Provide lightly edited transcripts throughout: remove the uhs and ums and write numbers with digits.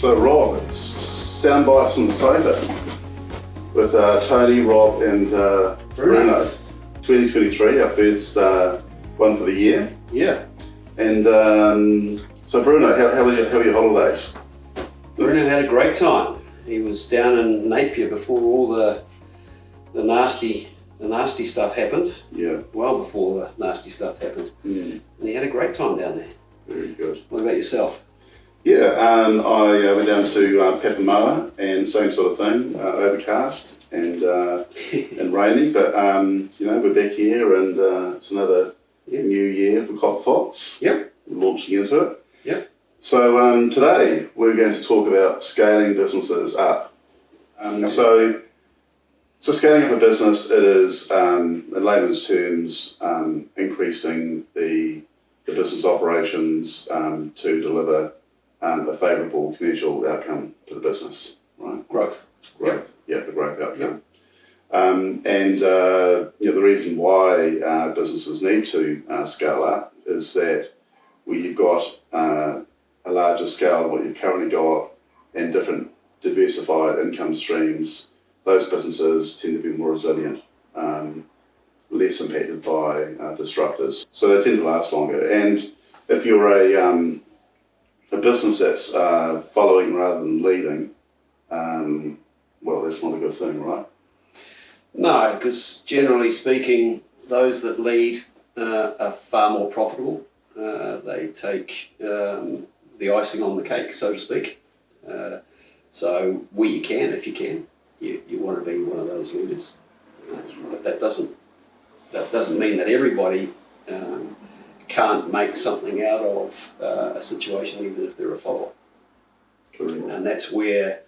So Rob, it's sound bites on the sofa with Tony, Rob and Bruno. 2023, our first one for the year. Yeah. And so Bruno, how were your holidays? Bruno had a great time. He was down in Napier before all the nasty stuff happened. Yeah. Well before the nasty stuff happened. Mm. And he had a great time down there. Very good. What about yourself? Yeah, I went down to Papamoa and same sort of thing, overcast and rainy, but we're back here and it's another new year for CopperFox. Yep. We're launching into it. Yep. So today we're going to talk about scaling businesses up. So scaling up a business, it is, in layman's terms, increasing the business operations to deliver a favourable commercial outcome to the business, right? Growth. Yeah, the growth outcome. The reason why businesses need to scale up is that when you've got a larger scale than what you've currently got and different diversified income streams, those businesses tend to be more resilient, less impacted by disruptors. So they tend to last longer. And if you're a business that's following rather than leading, well, that's not a good thing, right? No, because generally speaking, those that lead are far more profitable. They take the icing on the cake, so to speak. So where you can, if you can, you want to be one of those leaders. But that doesn't mean that everybody can't make something out of a situation, even if they're a follower. Correct. And that's where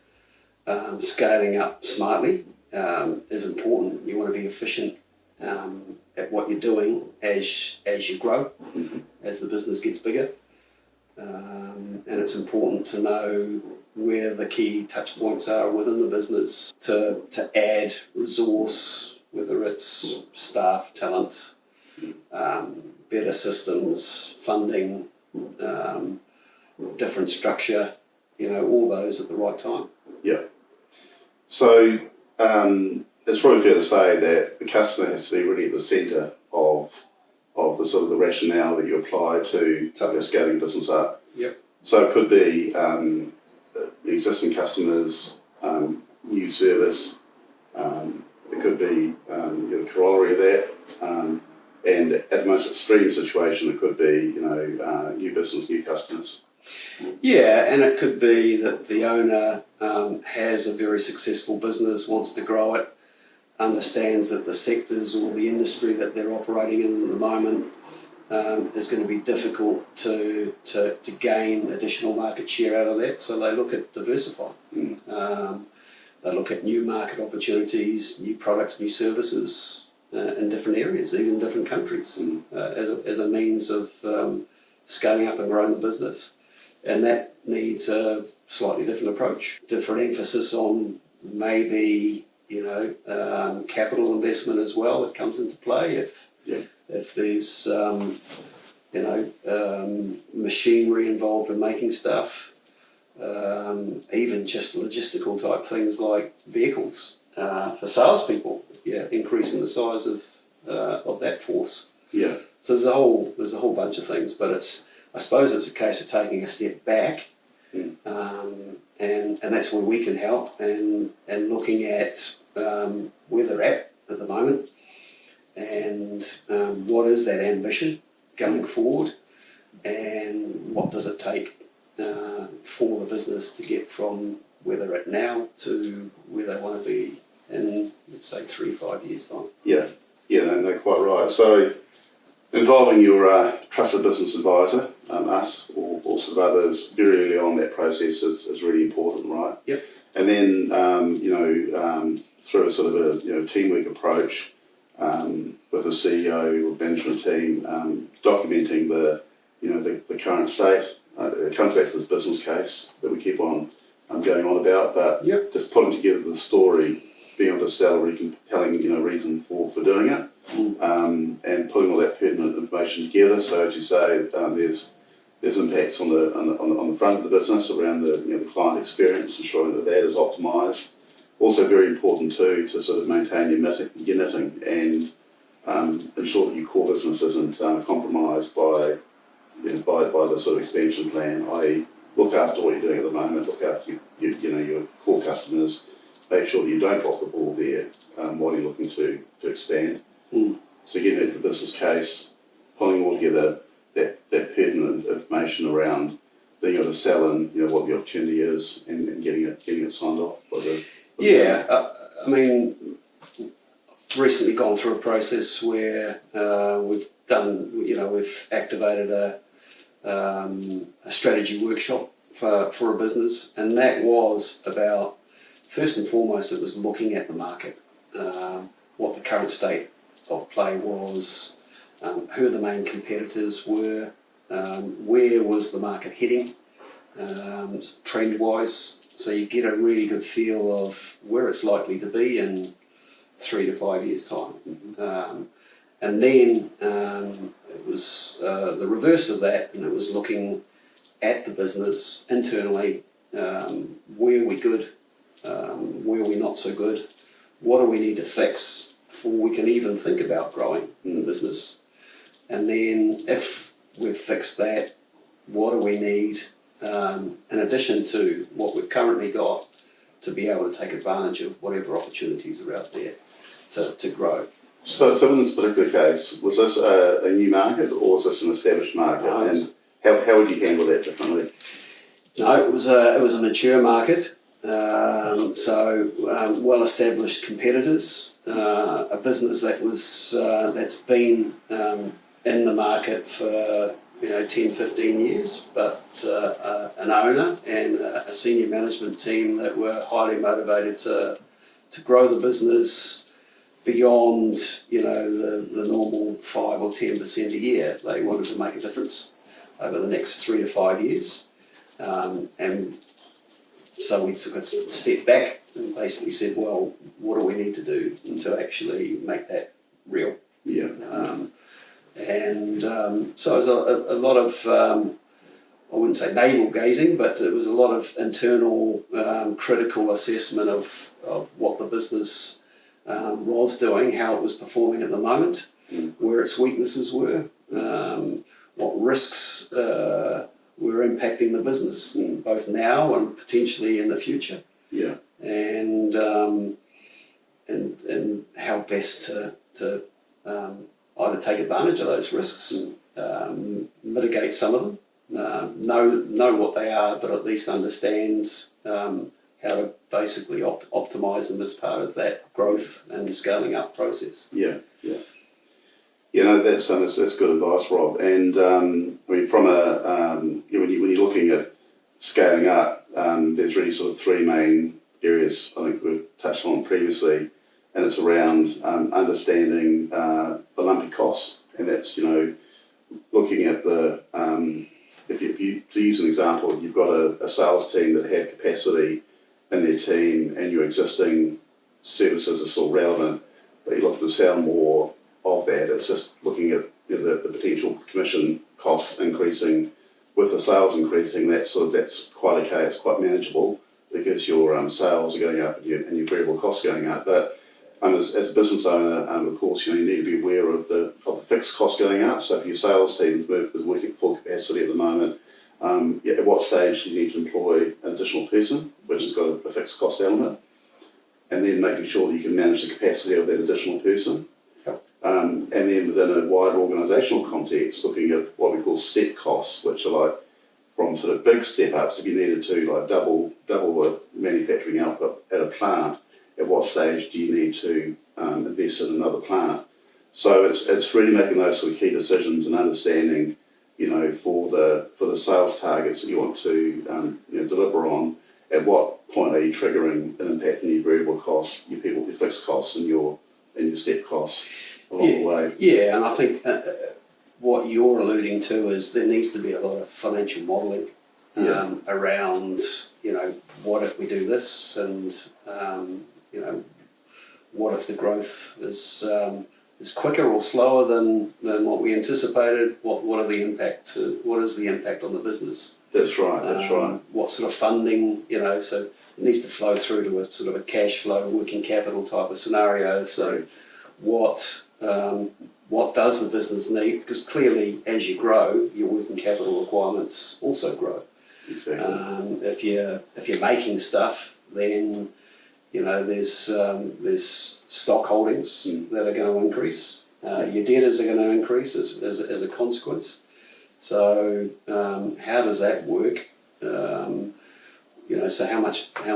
scaling up smartly is important. You want to be efficient at what you're doing as you grow, as the business gets bigger. And it's important to know where the key touch points are within the business to add resource, whether it's staff, talent, better systems, funding, different structure, all those at the right time. Yeah. So it's probably fair to say that the customer has to be really at the centre of the sort of the rationale that you apply to scaling business up. Yep. So it could be the existing customers, new service. It could be the corollary of that. And at the most extreme situation, it could be new business, new customers. Yeah, and it could be that the owner has a very successful business, wants to grow it, understands that the sectors or the industry that they're operating in at the moment is going to be difficult to gain additional market share out of that, so they look at diversifying. They look at new market opportunities, new products, new services in different areas, even different countries, as a means of scaling up and growing the business. And that needs a slightly different approach, different emphasis on maybe capital investment as well that comes into play. If there's machinery involved in making stuff, even just logistical type things like vehicles for salespeople, increasing the size of that force. Yeah. So there's a whole bunch of things, but I suppose it's a case of taking a step back, and that's where we can help and looking at where they're at the moment, and what is that ambition going forward, and what does it take for the business to get from where they're at now to where they want to be in, let's say, 3-5 years' time. No, quite right. So involving your trusted business advisor, us or sort of others, very early on that process is really important, right? Yep. And then through a sort of a teamwork approach with the CEO or management team, documenting the current state. It comes back to this business case that we keep on going on about, but just putting together the story, being able to sell a really compelling reason for doing it, and putting all that pertinent information together. So as you say, there's there's impacts on the front of the business around the client experience, ensuring that is optimised. Also very important too to sort of maintain your knitting and ensure that your core business isn't compromised by the sort of expansion plan, i.e. look after what you're doing at the moment, look after your core customers, make sure that you don't drop the ball there while you're looking to expand. So getting into the business case, pulling all together that pertinent information around being able to sell in what the opportunity is and getting it signed off by the I mean, recently gone through a process where we've activated a strategy workshop for a business, and that was about, first and foremost, it was looking at the market, what the current state of play was, who the main competitors were, where was the market heading, trend-wise, so you get a really good feel of where it's likely to be in 3 to 5 years' time. And then it was the reverse of that, and it was looking at the business internally, where are we good, where are we not so good, what do we need to fix before we can even think about growing the business. And then if we've fixed that, what do we need in addition to what we've currently got to be able to take advantage of whatever opportunities are out there to grow. So in this particular case, was this a new market or was this an established market? No, and how would you handle that differently? No, it was a mature market. So well-established competitors, a business that's been in the market for 10, 15 years, but an owner and a senior management team that were highly motivated to grow the business beyond the normal 5 or 10% a year. They wanted to make a difference over the next 3 to 5 years, and so we took a step back and basically said, well, what do we need to do to actually make that real? Yeah. So it was a lot of, I wouldn't say navel gazing, but it was a lot of internal critical assessment of what the business was doing, how it was performing at the moment, where its weaknesses were, what risks were impacting the business, both now and potentially in the future. Yeah. And how best to either take advantage of those risks and mitigate some of them, know what they are, but at least understand how to basically optimise them as part of that growth and scaling up process. Yeah. That's good advice, Rob. And I mean, from when you're looking at scaling up, there's really sort of 3 main areas I think we've touched on previously, and it's around understanding the lumpy costs, and that's looking at the if you to use an example, you've got a sales team that have capacity in their team, and your existing services are still relevant, but you're looking to sell more of that. It's just looking at the potential commission costs increasing with the sales increasing. That's quite okay. It's quite manageable because your sales are going up and your variable costs are going up. But as a business owner, of course, you need to be aware of the fixed costs going up. So if your sales team is working at full capacity at the moment, at what stage do you need to employ an additional person, which has got a fixed cost element, and then making sure that you can manage the capacity of that additional person. And then within a wider organisational context, looking at what we call step costs, which are like from sort of big step ups. If you needed to double the manufacturing output at a plant, at what stage do you need to invest in another plant? So it's really making those sort of key decisions and understanding, for the sales targets that you want to deliver on, at what point are you triggering an impact on your variable costs, your fixed costs, and your step costs along the way. Yeah, and I think what you're alluding to is there needs to be a lot of financial modelling around, what if we do this, and what if the growth is is quicker or slower than what we anticipated? What are the impact? What is the impact on the business? That's right. That's right. What sort of funding? So it needs to flow through to a sort of a cash flow, working capital type of scenario. So what does the business need? Because clearly, as you grow, your working capital requirements also grow. Exactly. If you're making stuff, then there's stock holdings that are going to increase. Your debtors are going to increase as a consequence. So how does that work? So how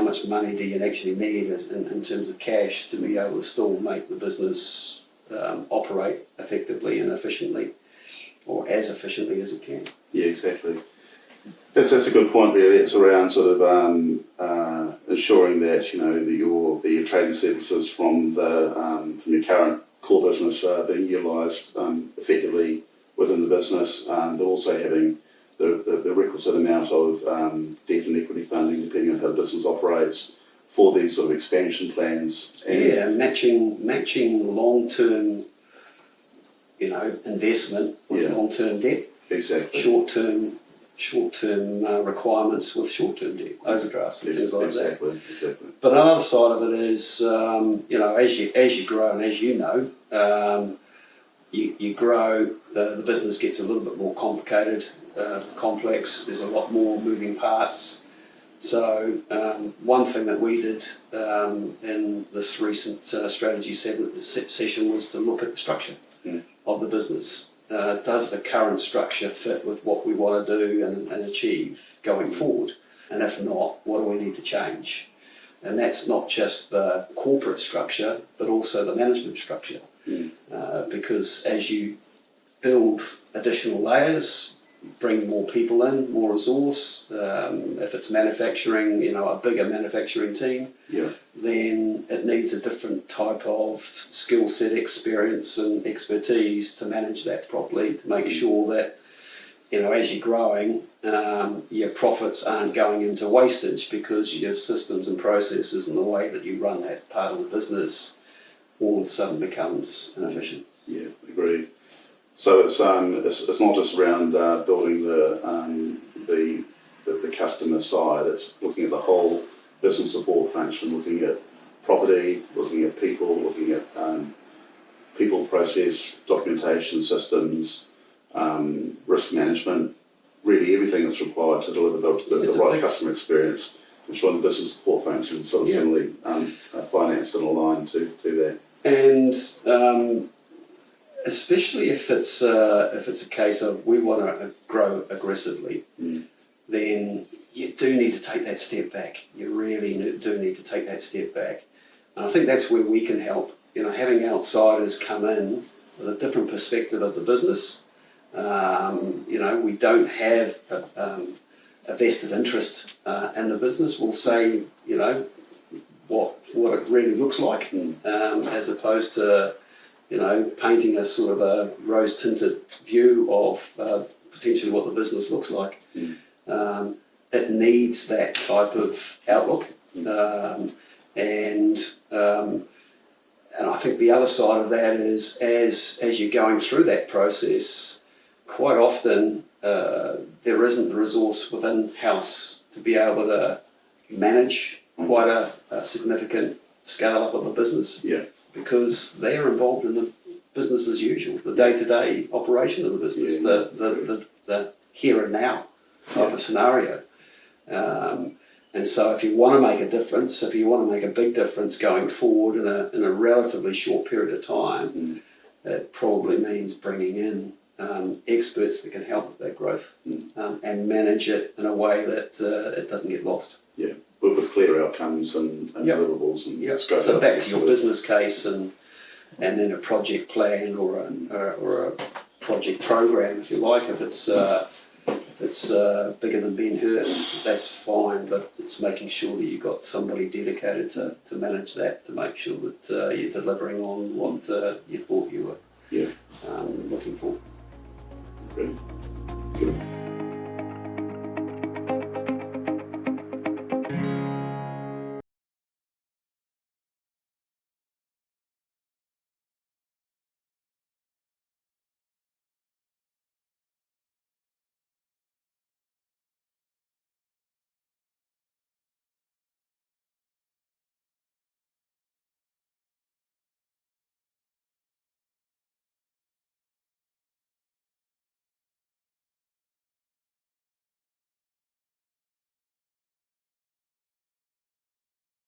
much money do you actually need in terms of cash to be able to still make the business operate effectively and efficiently, or as efficiently as it can? Yeah, exactly. That's a good point, really. It's around sort of ensuring that that your trading services from your current core business are being utilised effectively within the business, but also having the requisite amount of debt and equity funding, depending on how the business operates, for these sort of expansion plans. And matching long-term, investment with long-term debt. Exactly. Short-term requirements with short-term debt, overdrafts and things like that. Exactly. But another side of it is, as you grow and as you grow, the business gets a little bit more complicated, complex. There's a lot more moving parts. So one thing that we did in this recent strategy session was to look at the structure of the business. Does the current structure fit with what we want to do and achieve going forward? And if not, what do we need to change? And that's not just the corporate structure, but also the management structure. Because as you build additional layers, bring more people in, more resource, if it's manufacturing, a bigger manufacturing team, then it needs a different type of skill set, experience and expertise to manage that properly, to make sure that, as you're growing, your profits aren't going into wastage because your systems and processes and the way that you run that part of the business all of a sudden becomes inefficient. Yeah, agreed. So it's not just around building the customer side. It's looking at the whole business support function, looking at property, looking at people, looking at people, process, documentation, systems, risk management. Really, everything that's required to deliver the right customer experience, which one the business support function sort of similarly financed and aligned to that. And especially if it's a case of we want to grow aggressively, then you do need to take that step back. You really do need to take that step back. And I think that's where we can help. Having outsiders come in with a different perspective of the business. We don't have a vested interest in the business. We'll say, what it really looks like, as opposed to, painting a sort of a rose-tinted view of potentially what the business looks like. It needs that type of outlook, and I think the other side of that is as you're going through that process, quite often there isn't the resource within house to be able to manage quite a significant scale up of a business. Because they are involved in the business as usual, the day-to-day operation of the business, the here and now type of scenario. And so if you want to make a difference, if you want to make a big difference going forward in a relatively short period of time, it probably means bringing in experts that can help with that growth and manage it in a way that it doesn't get lost. With clear outcomes and deliverables. And so back to your business case and then a project plan or a project program, if you like. If it's bigger than Ben Hur, that's fine, but it's making sure that you've got somebody dedicated to manage that, to make sure that you're delivering on what you thought you were